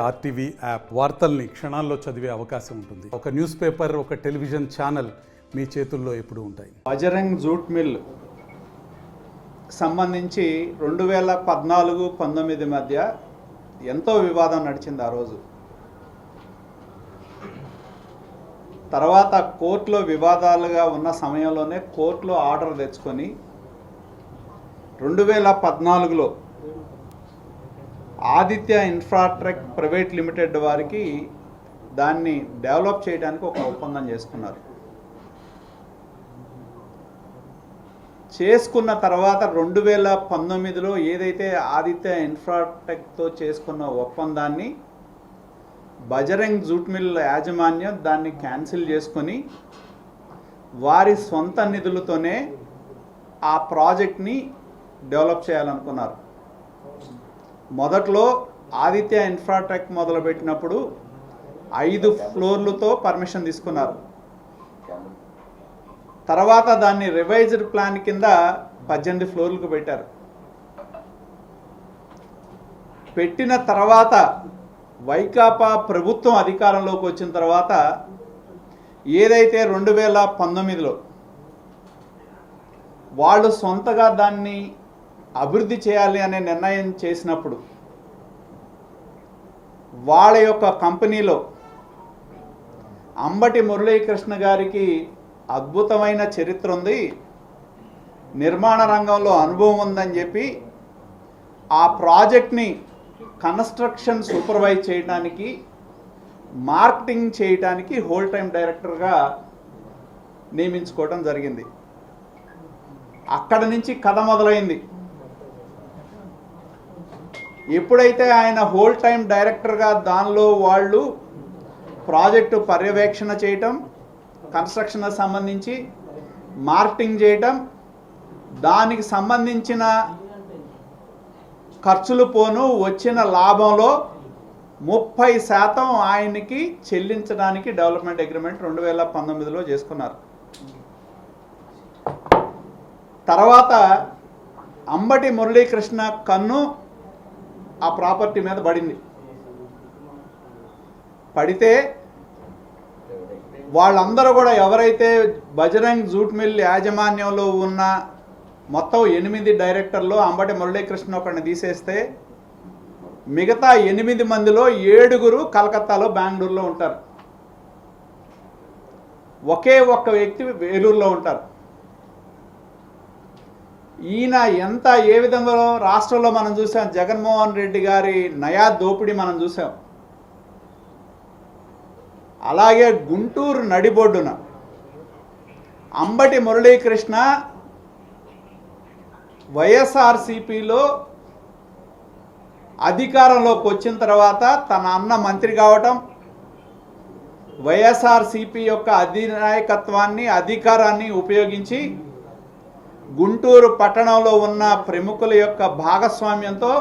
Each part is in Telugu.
ఆర్టీవీ యాప్ వార్తల్ని క్షణాల్లో చదివే అవకాశం ఉంటుంది. ఒక న్యూస్ పేపర్, ఒక టెలివిజన్ ఛానల్ మీ చేతుల్లో ఎప్పుడూ ఉంటాయి. బజరంగ్ జూట్ మిల్ సంబంధించి 2014-19 మధ్య ఎంతో వివాదం నడిచింది ఆ రోజు. తర్వాత కోర్టులో వివాదాలుగా ఉన్న సమయంలోనే కోర్టులో ఆర్డర్ తెచ్చుకొని 2014లో ఆదిత్య ఇన్ఫ్రాట్రెక్ ప్రైవేట్ లిమిటెడ్ వారికి దాన్ని డెవలప్ చేయడానికి ఒక ఒప్పందం చేసుకున్న తర్వాత 2019లో ఏదైతే ఆదిత్య ఇన్ఫ్రాటెక్తో చేసుకున్న ఒప్పందాన్ని బజరంగ్ జూట్ మిల్ యాజమాన్యం దాన్ని క్యాన్సిల్ చేసుకొని వారి సొంత నిధులతోనే ఆ ప్రాజెక్ట్ని డెవలప్ చేయాలనుకున్నారు. మొదట్లో ఆదిత్య ఇన్ఫ్రాటెక్ మొదలుపెట్టినప్పుడు 5 ఫ్లోర్లతో పర్మిషన్ తీసుకున్నారు. తర్వాత దాన్ని రివైజ్డ్ ప్లాన్ కింద 18 ఫ్లోర్లకు పెట్టారు. పెట్టిన తర్వాత వైకాపా ప్రభుత్వం అధికారంలోకి వచ్చిన తర్వాత ఏదైతే 2019లో వాళ్ళు సొంతగా దాన్ని అభివృద్ధి చేయాలి అనే నిర్ణయం చేసినప్పుడు వాళ్ళ యొక్క కంపెనీలో అంబటి మురళీకృష్ణ గారికి అద్భుతమైన చరిత్ర ఉంది, నిర్మాణ రంగంలో అనుభవం ఉందని చెప్పి ఆ ప్రాజెక్ట్ని కన్స్ట్రక్షన్ సూపర్వైజ్ చేయడానికి, మార్కెటింగ్ చేయడానికి హోల్ టైం డైరెక్టర్గా నియమించుకోవడం జరిగింది. అక్కడ నుంచి కథ మొదలైంది. ఎప్పుడైతే ఆయన హోల్ టైం డైరెక్టర్గా దానిలో వాళ్ళు ప్రాజెక్టు పర్యవేక్షణ చేయటం, కన్స్ట్రక్షన్ సంబంధించి మార్కెటింగ్ చేయటం, దానికి సంబంధించిన ఖర్చులు పోను వచ్చిన లాభంలో 30% ఆయనకి చెల్లించడానికి డెవలప్మెంట్ అగ్రిమెంట్ 2019లో చేసుకున్నారు. తర్వాత అంబటి మురళీకృష్ణ కన్ను ఆ ప్రాపర్టీ మీద పడితే వాళ్ళందరూ కూడా ఎవరైతే బజరంగ్ జూట్ మిల్ యాజమాన్యంలో ఉన్న మొత్తం 8 డైరెక్టర్లు అంబటి మురళీకృష్ణ ఒకరిని తీసేస్తే మిగతా 8 మందిలో 7 కలకత్తాలో, బెంగళూరులో ఉంటారు. ఒకే ఒక్క వ్యక్తి వేలూరులో ఉంటారు. ఈయన ఏ విధంగా రాష్ట్రంలో మనం చూసాం, జగన్మోహన్ రెడ్డి గారి నయా దోపిడీ మనం చూసాం. అలాగే గుంటూరు నడిబొడ్డున అంబటి మురళీకృష్ణ వైఎస్ఆర్సీపీలో అధికారంలోకి వచ్చిన తర్వాత తన అన్న మంత్రి కావటం, వైఎస్ఆర్సీపీ యొక్క అధినాయకత్వాన్ని, అధికారాన్ని ఉపయోగించి గుంటూరు పట్టణంలో ఉన్న ప్రముఖుల యొక్క భాగస్వామ్యంతో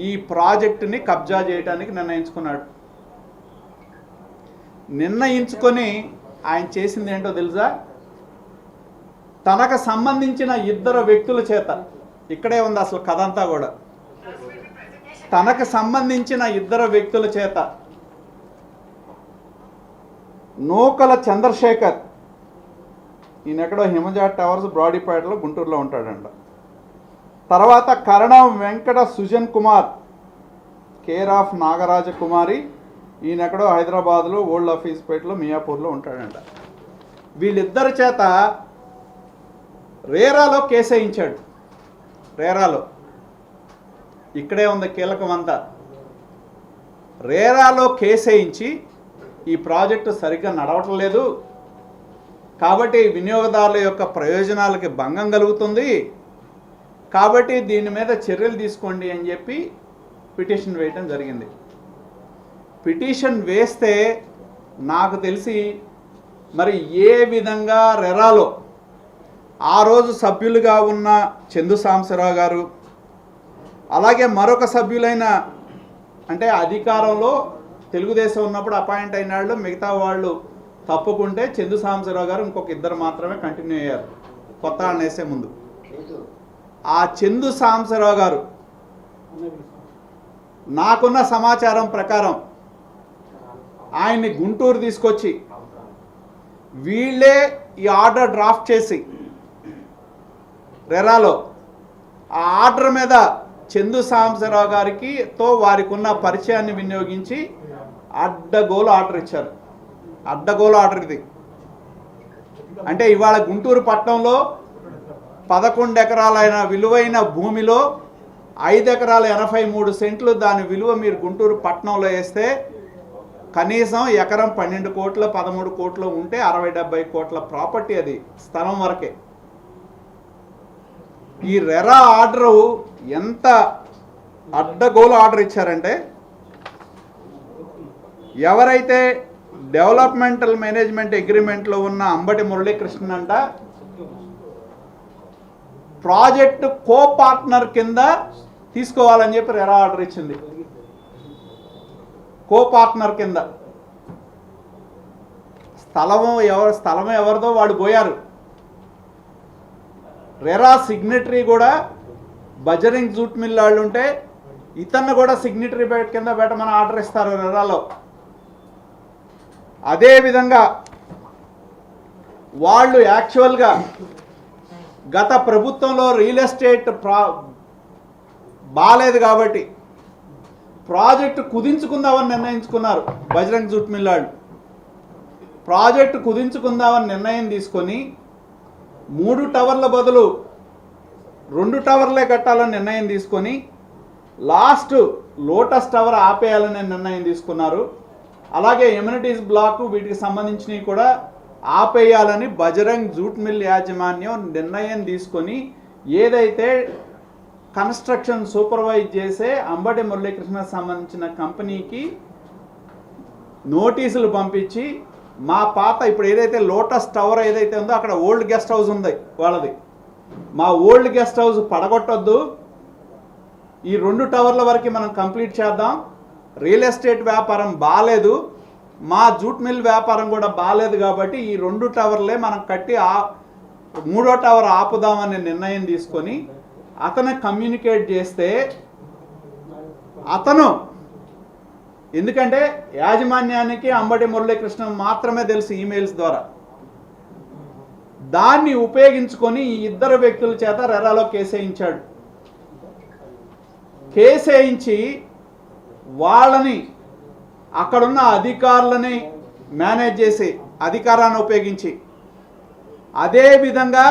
ఈ ప్రాజెక్టుని కబ్జా చేయడానికి నిర్ణయించుకొని ఆయన చేసింది ఏంటో తెలుసా? తనకు సంబంధించిన 2 వ్యక్తుల చేత, ఇక్కడే ఉంది అసలు కథ అంతా కూడా, తనకు సంబంధించిన 2 వ్యక్తుల చేత నూకల చంద్రశేఖర్, ఈయన ఎక్కడో హిమజా టవర్స్ బ్రాడీపేటలో గుంటూరులో ఉంటాడంట. తర్వాత కరణం వెంకట సుజన్ కుమార్ కేర్ ఆఫ్ నాగరాజకుమారి, ఈయన ఎక్కడో హైదరాబాద్లో ఓల్డ్ ఆఫీస్ పేటలో మియాపూర్లో ఉంటాడంట. వీళ్ళిద్దరి చేత రేరాలో కేసు వేయించాడు. రేరాలో ఇక్కడే ఉంది కీలకం అంతా. రేరాలో కేసు వేయించి ఈ ప్రాజెక్టు సరిగ్గా నడవటం లేదు కాబట్టి వినియోగదారుల యొక్క ప్రయోజనాలకి భంగం కలుగుతుంది కాబట్టి దీని మీద చర్యలు తీసుకోండి అని చెప్పి పిటిషన్ వేయటం జరిగింది. పిటిషన్ వేస్తే నాకు తెలిసి మరి ఏ విధంగా రెరాలో ఆ రోజు సభ్యులుగా ఉన్న చందు సాంబశివరావు గారు, అలాగే మరొక సభ్యులైన, అంటే అధికారంలో తెలుగుదేశం ఉన్నప్పుడు అపాయింట్ అయిన వాళ్ళు, మిగతా వాళ్ళు తప్పుకుంటే చందు సాంబశివరావు గారు ఇంకొక 2 మాత్రమే కంటిన్యూ అయ్యారు కొత్త వాళ్ళని వేసే ముందు. ఆ చందు సాంబశివరావు గారు నాకున్న సమాచారం ప్రకారం ఆయన్ని గుంటూరు తీసుకొచ్చి వీళ్ళే ఈ ఆర్డర్ డ్రాఫ్ట్ చేసి రెరాలో ఆ ఆర్డర్ మీద చందు సాంబశివరావు గారితో వారికి ఉన్న పరిచయాన్ని వినియోగించి అడ్డగోలు ఆర్డర్ ఇచ్చారు. అడ్డగోలు ఆర్డర్ ఇది. అంటే ఇవాళ గుంటూరు పట్టణంలో 11 ఎకరాలైన విలువైన భూమిలో 5 ఎకరాల 83 సెంట్లు దాని విలువ మీరు గుంటూరు పట్టణంలో వేస్తే కనీసం ఎకరం 12 కోట్ల 13 కోట్లు ఉంటే 60-70 కోట్ల ప్రాపర్టీ అది స్థలం వరకే. ఈ రెరా ఆర్డరు ఎంత అడ్డగోలు ఆర్డర్ ఇచ్చారంటే ఎవరైతే డెవలప్మెంటల్ మేనేజ్మెంట్ అగ్రిమెంట్లో ఉన్న అంబటి మురళీకృష్ణన్ అంట ప్రాజెక్టు కో పార్ట్నర్ కింద తీసుకోవాలని చెప్పి రెరా ఆర్డర్ ఇచ్చింది. కో పార్ట్నర్ కింద స్థలం ఎవరిదో వాడు పోయారు. రెరా సిగ్నేటరీ కూడా బజరింగ్ జూట్ మిల్ వాళ్ళు ఉంటే ఇతన్ని కూడా సిగ్నేటరీ కింద పెట్టమని ఆర్డర్ ఇస్తారు రెరాలో. అదేవిధంగా వాళ్ళు యాక్చువల్గా గత ప్రభుత్వంలో రియల్ ఎస్టేట్ బాలేదు కాబట్టి ప్రాజెక్టు కుదించుకుందామని నిర్ణయించుకున్నారు. బజరంగ్ జూట్ మిల్ వాళ్ళు ప్రాజెక్టు కుదించుకుందామని నిర్ణయం తీసుకొని 3 టవర్ల బదులు 2 టవర్లే కట్టాలని నిర్ణయం తీసుకొని లాస్ట్ లోటస్ టవర్ ఆపేయాలని నిర్ణయం తీసుకున్నారు. అలాగే ఎమ్యూనిటీస్ బ్లాక్ వీటికి సంబంధించినవి కూడా ఆపేయాలని బజరంగ్ జూట్ మిల్ యాజమాన్యం నిర్ణయం తీసుకొని ఏదైతే కన్స్ట్రక్షన్ సూపర్వైజ్ చేసే అంబటి మురళీకృష్ణకు సంబంధించిన కంపెనీకి నోటీసులు పంపించి మా పాత ఇప్పుడు ఏదైతే లోటస్ టవర్ ఏదైతే ఉందో అక్కడ ఓల్డ్ గెస్ట్ హౌస్ ఉంది వాళ్ళది, మా ఓల్డ్ గెస్ట్ హౌస్ పడగొట్టొద్దు, ఈ 2 టవర్ల వరకు మనం కంప్లీట్ చేద్దాం, రియల్ ఎస్టేట్ వ్యాపారం బాలేదు, మా జూట్ మిల్ వ్యాపారం కూడా బాలేదు కాబట్టి ఈ 2 టవర్లే మనం కట్టి 3వ టవర్ ఆపుదామనే నిర్ణయం తీసుకొని అతను కమ్యూనికేట్ చేస్తే అతను ఎందుకంటే యాజమాన్యానికి అంబటి మురళీకృష్ణ మాత్రమే తెలుసు ఈమెయిల్స్ ద్వారా, దాన్ని ఉపయోగించుకొని ఈ 2 వ్యక్తుల చేత రెరాలో కేసు వేయించాడు. కేసు వేయించి వాళ్ళని అక్కడున్న అధికారులని మేనేజ్ చేసి అధికారాన్ని ఉపయోగించి అదేవిధంగా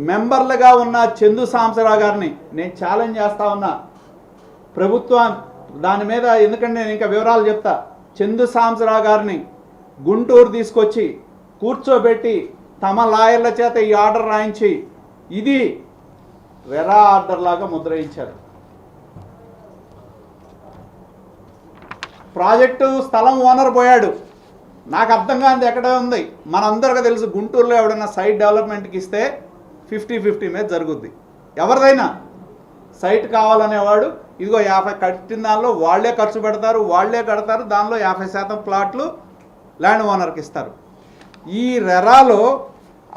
మెంబర్లుగా ఉన్న చందు సాంబశివరావు గారిని నేను ఛాలెంజ్ చేస్తా ఉన్నా ప్రభుత్వం దాని మీద, ఎందుకంటే నేను ఇంకా వివరాలు చెప్తా. చందు సాంబశివరావు గారిని గుంటూరు తీసుకొచ్చి కూర్చోబెట్టి తమ లాయర్ల చేత ఈ ఆర్డర్ రాయించి ఇది రెరా ఆర్డర్ లాగా ముద్రయించారు. ప్రాజెక్టు స్థలం ఓనర్ పోయాడు. నాకు అర్థం కానిది ఎక్కడ ఉంది, మనందరికీ తెలుసు గుంటూరులో ఎవడైనా సైట్ డెవలప్మెంట్కి ఇస్తే 50-50 మీద జరుగుద్ది. ఎవరిదైనా సైట్ కావాలనేవాడు ఇదిగో 50 కట్టిన దానిలో వాళ్లే ఖర్చు పెడతారు, వాళ్లే కడతారు, దానిలో 50% ప్లాట్లు ల్యాండ్ ఓనర్కి ఇస్తారు. ఈ రెరాలో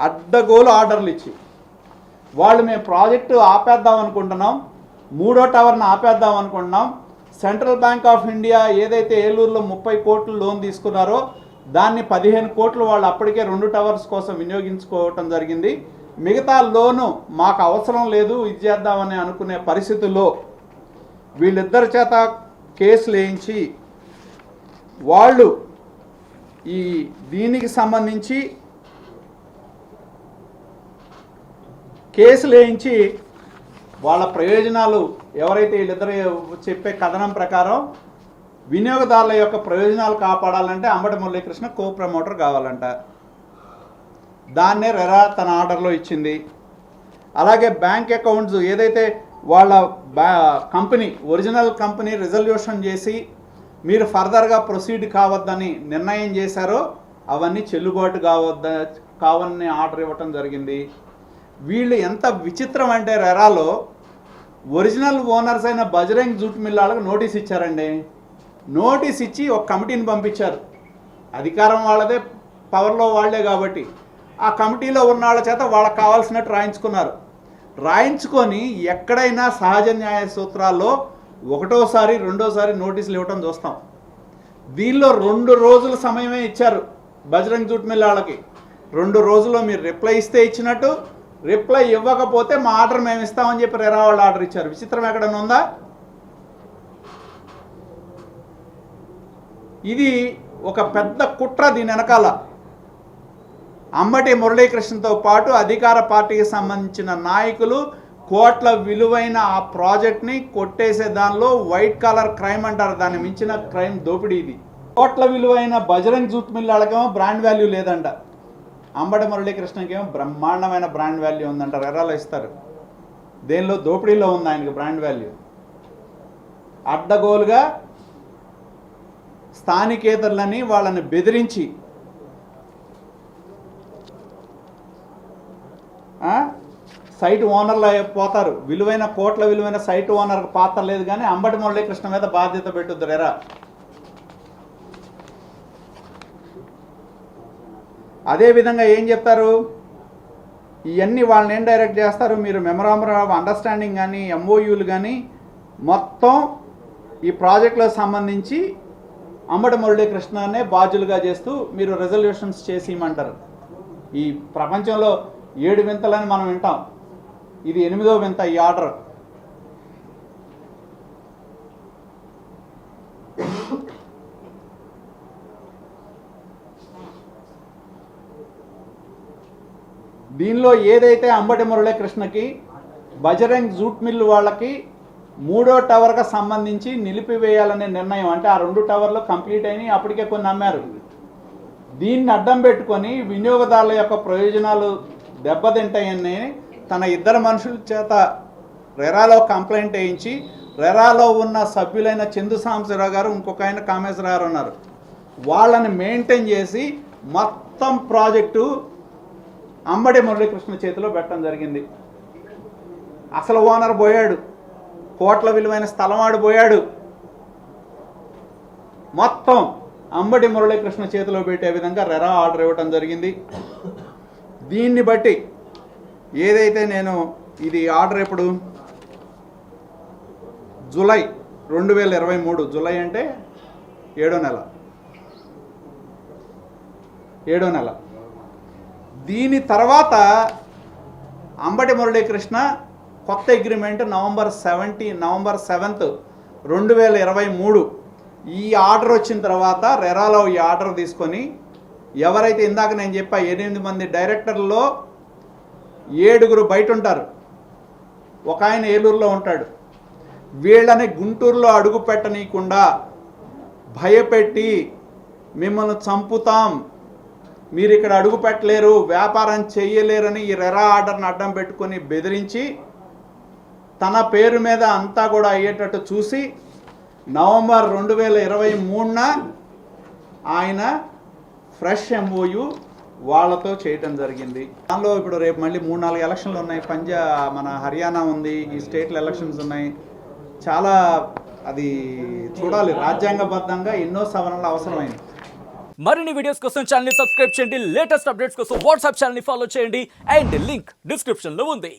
అడ్డగోలు ఆర్డర్లు ఇచ్చి వాళ్ళు మేము ప్రాజెక్టు ఆపేద్దాం అనుకుంటున్నాం, 3వ టవర్ని ఆపేద్దాం అనుకుంటున్నాం, సెంట్రల్ బ్యాంక్ ఆఫ్ ఇండియా ఏదైతే ఏలూరులో 30 కోట్లు లోన్ తీసుకున్నారో దాన్ని 15 కోట్లు వాళ్ళు అప్పటికే 2 టవర్స్ కోసం వినియోగించుకోవటం జరిగింది, మిగతా లోను మాకు అవసరం లేదు ఇది చేద్దామని అనుకునే పరిస్థితుల్లో వీళ్ళిద్దరి చేత కేసులు వేయించి వాళ్ళు ఈ దీనికి సంబంధించి కేసులు వేయించి వాళ్ళ ప్రయోజనాలు ఎవరైతే వీళ్ళిద్దరు చెప్పే కథనం ప్రకారం వినియోగదారుల యొక్క ప్రయోజనాలు కాపాడాలంటే అంబటి మురళీకృష్ణ కో ప్రమోటర్ కావాలంట. దాన్నే రెరా తన ఆర్డర్లో ఇచ్చింది. అలాగే బ్యాంక్ అకౌంట్స్ ఏదైతే వాళ్ళ కంపెనీ ఒరిజినల్ కంపెనీ రిజల్యూషన్ చేసి మీరు ఫర్దర్గా ప్రొసీడ్ కావద్దని నిర్ణయం చేశారో అవన్నీ చెల్లుబాటు కావని ఆర్డర్ ఇవ్వటం జరిగింది. వీళ్ళు ఎంత విచిత్రం అంటే రెరాలో ఒరిజినల్ ఓనర్స్ అయిన బజరంగ్ జూట్ మిల్ వాళ్ళకి నోటీస్ ఇచ్చారండి. నోటీస్ ఇచ్చి ఒక కమిటీని పంపించారు. అధికారం వాళ్ళదే, పవర్లో వాళ్లే కాబట్టి ఆ కమిటీలో ఉన్న వాళ్ళ చేత వాళ్ళకి కావాల్సినట్టు రాయించుకున్నారు. రాయించుకొని ఎక్కడైనా సహజ న్యాయ సూత్రాల్లో ఒకటోసారి రెండోసారి నోటీసులు ఇవ్వటం చూస్తాం. దీనిలో 2 రోజుల సమయమే ఇచ్చారు బజరంగ్ జూట్ మిల్ వాళ్ళకి. 2 రోజుల్లో మీరు రిప్లై ఇస్తే ఇచ్చినట్టు, రిప్లై ఇవ్వకపోతే మా ఆర్డర్ మేము ఇస్తామని చెప్పి రెరా వాళ్ళు ఆర్డర్ ఇచ్చారు. విచిత్రం ఎక్కడన్నా ఉందా? ఇది ఒక పెద్ద కుట్ర. దీని వెనకాల అంబటి మురళీకృష్ణతో పాటు అధికార పార్టీకి సంబంధించిన నాయకులు కోట్ల విలువైన ఆ ప్రాజెక్ట్ని కొట్టేసే దానిలో వైట్ కాలర్ క్రైమ్ అంటారు, దాన్ని మించిన క్రైమ్ దోపిడీ ఇది. కోట్ల విలువైన బజరంగ్ జూట్ మిల్ వాళ్ళకేమో బ్రాండ్ వాల్యూ లేదంట, అంబటి మురళీకృష్ణకేమో బ్రహ్మాండమైన బ్రాండ్ వాల్యూ ఉందంట. రెరాలో ఇస్తారు. దేనిలో? దోపిడీలో ఉంది ఆయనకి బ్రాండ్ వాల్యూ. అడ్డగోలుగా స్థానికేతరులని వాళ్ళని బెదిరించి సైట్ ఓనర్లు పోతారు. విలువైన కోట్ల విలువైన సైట్ ఓనర్ పాత్ర లేదు, కానీ అంబటి మురళీకృష్ణ మీద బాధ్యత పెట్టుద్దు రెరా. అదేవిధంగా ఏం చెప్తారు? ఇవన్నీ వాళ్ళని ఏం డైరెక్ట్ చేస్తారు? మీరు మెమరాండం ఆఫ్ అండర్స్టాండింగ్ కానీ ఎంఓయూలు కానీ మొత్తం ఈ ప్రాజెక్టులకు సంబంధించి అంబటి మురళీకృష్ణనే బాధ్యులుగా చేస్తూ మీరు రెజల్యూషన్స్ చేసి ఇవ్వమంటారు. ఈ ప్రపంచంలో 7 వింతలని మనం వింటాం, ఇది 8వ వింత ఈ ఆర్డర్. దీనిలో ఏదైతే అంబటి మురళీకృష్ణకి బజరంగ్ జూట్ మిల్ వాళ్ళకి 3వ టవర్కి సంబంధించి నిలిపివేయాలనే నిర్ణయం, అంటే ఆ 2 టవర్లు కంప్లీట్ అయినాయి, అప్పటికే కొన్ని అమ్మారు. దీన్ని అడ్డం పెట్టుకొని వినియోగదారుల యొక్క ప్రయోజనాలు దెబ్బతింటాయని తన 2 మనుషుల చేత రెరాలో కంప్లైంట్ వేయించి, రెరాలో ఉన్న సభ్యులైన చందు సాంబశివరావు గారు, ఇంకొక ఆయన కామేశ్వరరావు గారు ఉన్నారు, వాళ్ళని మెయింటైన్ చేసి మొత్తం ప్రాజెక్టు అంబటి మురళీకృష్ణ చేతిలో పెట్టడం జరిగింది. అసలు ఓనర్ పోయాడు, కోట్ల విలువైన స్థలం ఆడు పోయాడు, మొత్తం అంబటి మురళీకృష్ణ చేతిలో పెట్టే విధంగా రెరా ఆర్డర్ ఇవ్వటం జరిగింది. దీన్ని బట్టి ఏదైతే నేను ఇది ఆర్డర్ ఎప్పుడు జూలై 2023, జూలై అంటే 7వ నెల. దీని తర్వాత అంబటి మురళీకృష్ణ కొత్త అగ్రిమెంట్ నవంబర్ 7th 2023 ఈ ఆర్డర్ వచ్చిన తర్వాత రెరాలో ఈ ఆర్డర్ తీసుకొని ఎవరైతే ఇందాక నేను చెప్పా 8 మంది డైరెక్టర్లలో 7 బయట ఉంటారు, ఒక ఆయన ఏలూరులో ఉంటాడు, వీళ్ళని గుంటూరులో అడుగు పెట్టనీయకుండా భయపెట్టి మిమ్మల్ని చంపుతాం, మీరు ఇక్కడ అడుగు పెట్టలేరు, వ్యాపారం చేయలేరని ఈ రెరా ఆర్డర్ని అడ్డం పెట్టుకొని బెదిరించి తన పేరు మీద అంతా కూడా అయ్యేటట్టు చూసి నవంబర్ 2023న ఆయన ఫ్రెష్ ఎంఓయు వాళ్ళతో చేయటం జరిగింది. దానిలో ఇప్పుడు రేపు మళ్ళీ 3-4 ఎలక్షన్లు ఉన్నాయి, మన హర్యానా ఉంది, ఈ స్టేట్లో ఎలక్షన్స్ ఉన్నాయి. చాలా అది చూడాలి, రాజ్యాంగబద్ధంగా ఎన్నో సవరణలు అవసరమైంది. మరిన్ని వీడియోస్ కోసం ఛానల్ ని సబ్స్క్రైబ్ చేయండి, లేటెస్ట్ అప్డేట్స్ కోసం వాట్సాప్ ఛానల్ ని ఫాలో చేయండి, అండ్ లింక్ డిస్క్రిప్షన్ లో ఉంది.